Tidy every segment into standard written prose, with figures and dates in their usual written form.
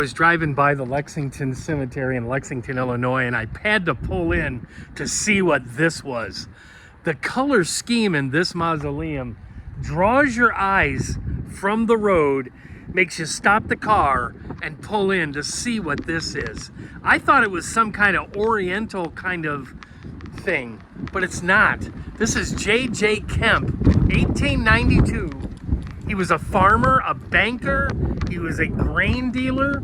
I was driving by the Lexington Cemetery in Lexington, Illinois, and I had to pull in to see what this was. The color scheme in this mausoleum draws your eyes from the road, makes you stop the car and pull in to see what this is. I thought it was some kind of oriental kind of thing, but it's not. This is J.J. Kemp, 1892. He was a farmer, a banker, he was a grain dealer,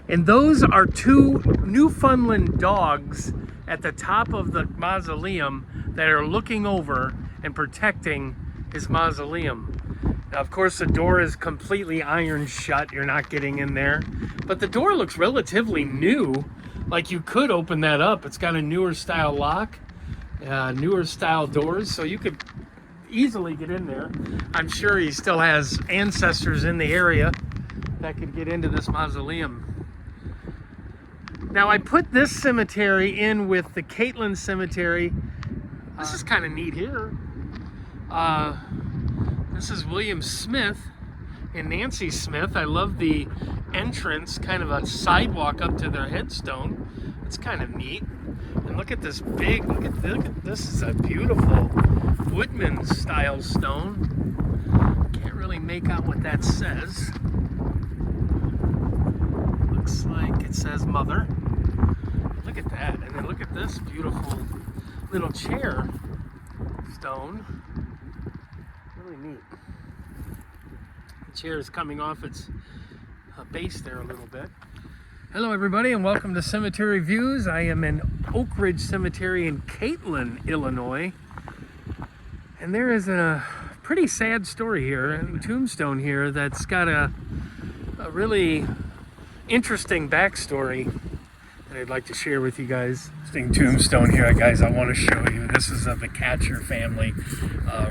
and those are two Newfoundland dogs at the top of the mausoleum that are looking over and protecting his mausoleum. Now, of course, the door is completely ironed shut. You're not getting in there, but the door looks relatively new. Like you could open that up. It's got a newer style lock, newer style doors, so you could easily get in there. I'm sure he still has ancestors in the area that could get into this mausoleum. Now, I put this cemetery in with the Catlin Cemetery. This is kind of neat here. This is William Smith and Nancy Smith. I love the entrance, kind of a sidewalk up to their headstone. It's kind of neat. And look at this big, look at this is a beautiful Woodman style stone. Can't really make out what that says. Looks like it says mother. Look at that. And then look at this beautiful little chair stone. Really neat. The chair is coming off its base there a little bit. Hello everybody and welcome to Cemetery Views. I am in Oak Ridge Cemetery in Catlin, Illinois. And there is a pretty sad story here, a tombstone here that's got a really interesting backstory that I'd like to share with you guys. Interesting tombstone here, guys, I want to show you. This is of the Catcher family,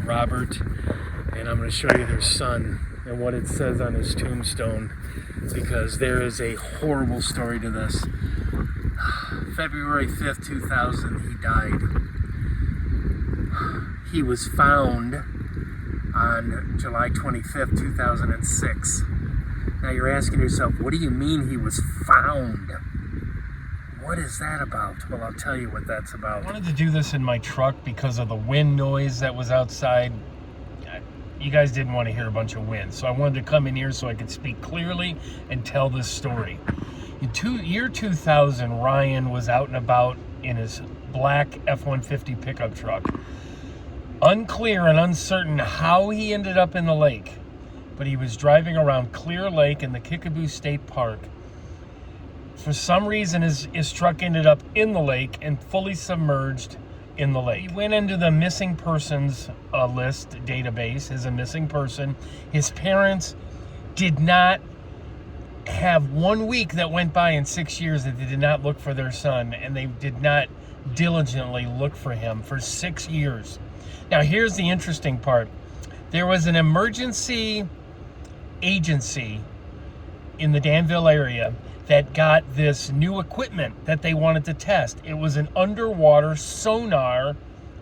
Robert, and I'm going to show you their son and what it says on his tombstone, because there is a horrible story to this. February 5th, 2000, he died. He was found on July 25th, 2006. Now you're asking yourself, what do you mean he was found? What is that about? Well, I'll tell you what that's about. I wanted to do this in my truck because of the wind noise that was outside. You guys didn't want to hear a bunch of wind, so I wanted to come in here so I could speak clearly and tell this story. In year 2000, Ryan was out and about in his black F-150 pickup truck. Unclear and uncertain how he ended up in the lake, but he was driving around Clear Lake in the Kickapoo State Park. For some reason, his truck ended up in the lake and fully submerged in the lake. He went into the missing persons list database as a missing person. His parents did not have 1 week that went by in 6 years that they did not look for their son, and they did not diligently look for him for 6 years. Now, here's the interesting part. There was an emergency agency in the Danville area that got this new equipment that they wanted to test. It was an underwater sonar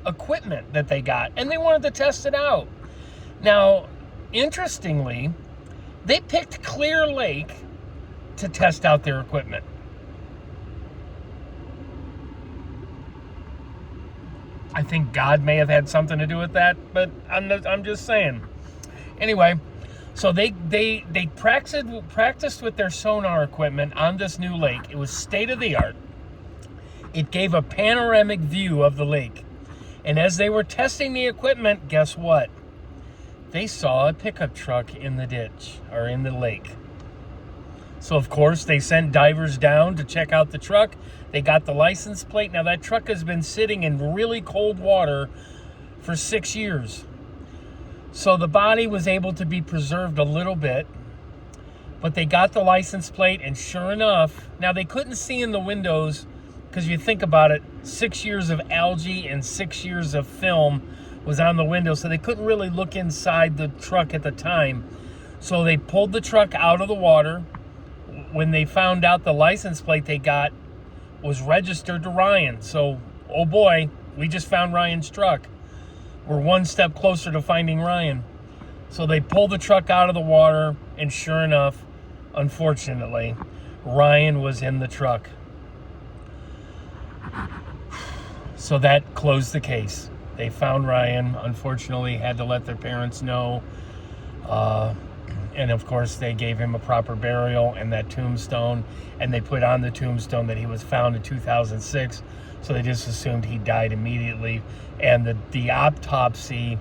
equipment that they got, and they wanted to test it out. Now, interestingly, they picked Clear Lake to test out their equipment. I think God may have had something to do with that, but I'm just saying. Anyway, so they practiced with their sonar equipment on this new lake. It was state of the art. It gave a panoramic view of the lake. And as they were testing the equipment, guess what? They saw a pickup truck in the ditch, or in the lake. So of course they sent divers down to check out the truck. They got the license plate. Now that truck has been sitting in really cold water for 6 years. So the body was able to be preserved a little bit, but they got the license plate, and sure enough, now they couldn't see in the windows because you think about it, 6 years of algae and 6 years of film was on the window, so they couldn't really look inside the truck at the time. So they pulled the truck out of the water. When they found out the license plate they got was registered to Ryan, so oh boy, we just found Ryan's truck. We're one step closer to finding Ryan. So they pulled the truck out of the water, and sure enough, unfortunately, Ryan was in the truck. So that closed the case. They found Ryan. Unfortunately, had to let their parents know. And of course, they gave him a proper burial and that tombstone. And they put on the tombstone that he was found in 2006. So they just assumed he died immediately. And the autopsy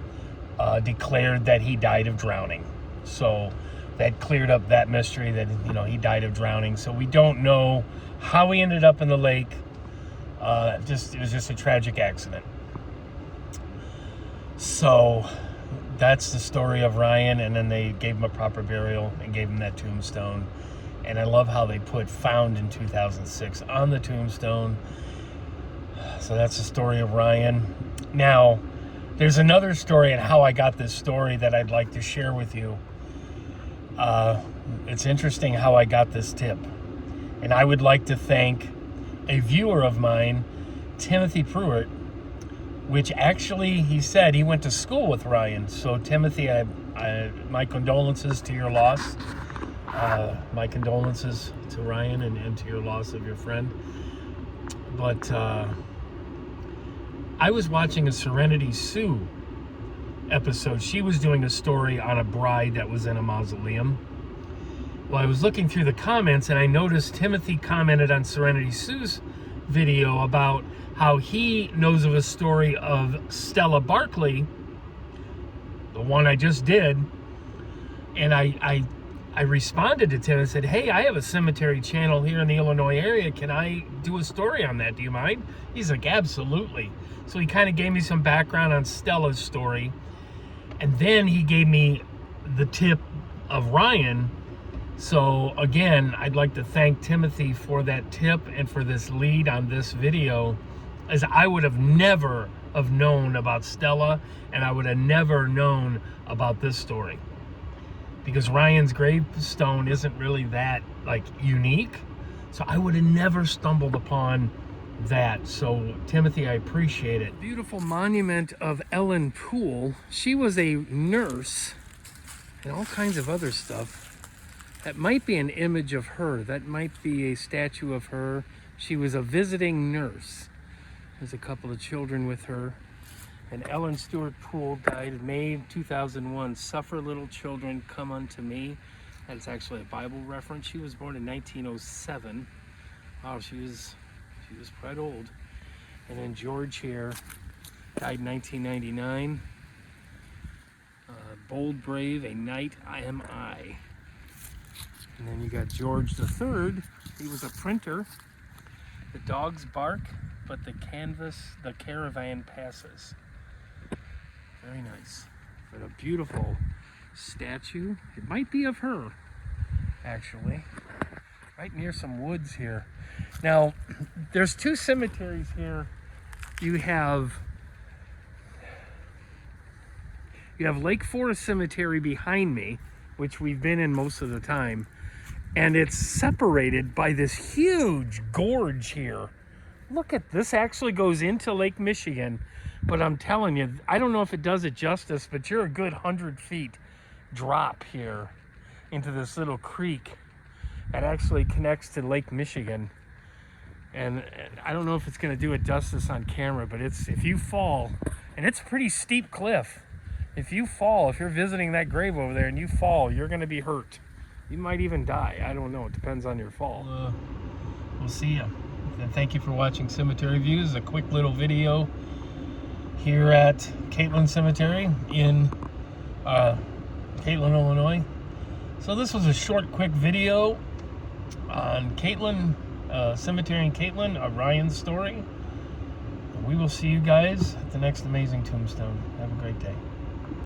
declared that he died of drowning. So that cleared up that mystery that, he died of drowning. So we don't know how he ended up in the lake. It was just a tragic accident. So that's the story of Ryan, and then they gave him a proper burial and gave him that tombstone. And I love how they put found in 2006 on the tombstone. So that's the story of Ryan. Now, there's another story and how I got this story that I'd like to share with you. It's interesting how I got this tip. And I would like to thank a viewer of mine, Timothy Pruitt, which actually he said he went to school with Ryan. So Timothy, my condolences to your loss. My condolences to Ryan and to your loss of your friend. But I was watching a Serenity Sue episode. She was doing a story on a bride that was in a mausoleum. Well, I was looking through the comments and I noticed Timothy commented on Serenity Sue's video about how he knows of a story of Stella Barkley, the one I just did. And I responded to Tim and said, hey, I have a cemetery channel here in the Illinois area. Can I do a story on that? Do you mind? He's like, absolutely. So he kind of gave me some background on Stella's story. And then he gave me the tip of Ryan. So again, I'd like to thank Timothy for that tip and for this lead on this video, as I would have never have known about Stella, and I would have never known about this story. Because Ryan's gravestone isn't really that unique. So I would have never stumbled upon that. So Timothy, I appreciate it. Beautiful monument of Ellen Poole. She was a nurse and all kinds of other stuff. That might be an image of her. That might be a statue of her. She was a visiting nurse. There's a couple of children with her. And Ellen Stewart Poole died in May 2001. Suffer little children, come unto me. That's actually a Bible reference. She was born in 1907. Wow, she was quite old. And then George here died in 1999. Bold, brave, a knight am I. And then you got George III. He was a printer. The dogs bark, but the caravan passes. Very nice. But a beautiful statue. It might be of her, actually. Right near some woods here. Now, there's two cemeteries here. You have Lake Forest Cemetery behind me, which we've been in most of the time. And it's separated by this huge gorge here. Look at this, actually goes into Lake Michigan. But I'm telling you, I don't know if it does it justice, but you're a good 100 feet drop here into this little creek that actually connects to Lake Michigan. And I don't know if it's going to do it justice on camera, but if you fall, and it's a pretty steep cliff. If you fall, if you're visiting that grave over there and you fall, you're going to be hurt. You might even die. I don't know. It depends on your fall. We'll see you. And thank you for watching Cemetery Views, a quick little video here at Catlin Cemetery in Catlin, Illinois. So this was a short, quick video on Catlin Cemetery in Catlin, a Ryan story. We will see you guys at the next amazing tombstone. Have a great day.